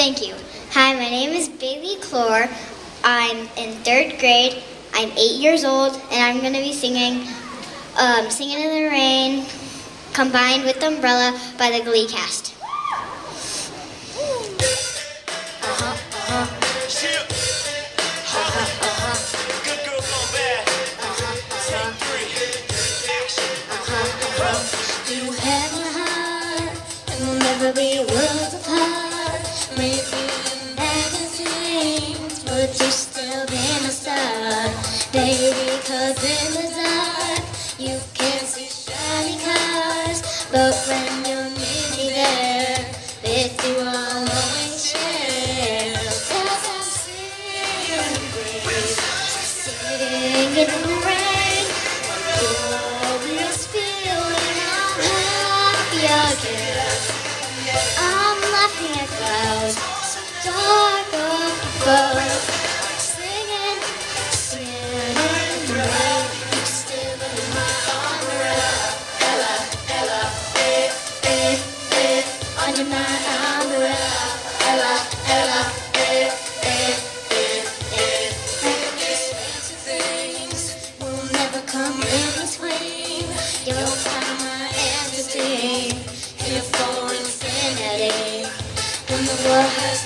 Thank you. Hi, my name is Baylee. I'm in 3rd grade. I'm 8 years old, and I'm going to be singing Singin In The Rain, combined with Umbrella by the Glee cast. Good girl gone bad. Take 3. Action. You have my heart, and we'll never be worlds apart. Maybe in magazines, but you're still been a star, baby. 'Cause in the dark, you can see shiny cars, but when you're near me there, it's through a glowing share. 'Cause I'm singing in the rain, glorious feeling, I'm happy again. I'm laughing at clouds so dark up above, singing in the rain. You still in my umbrella, under my umbrella, things will never come in between. You'll find my entity here for infinity. When the world has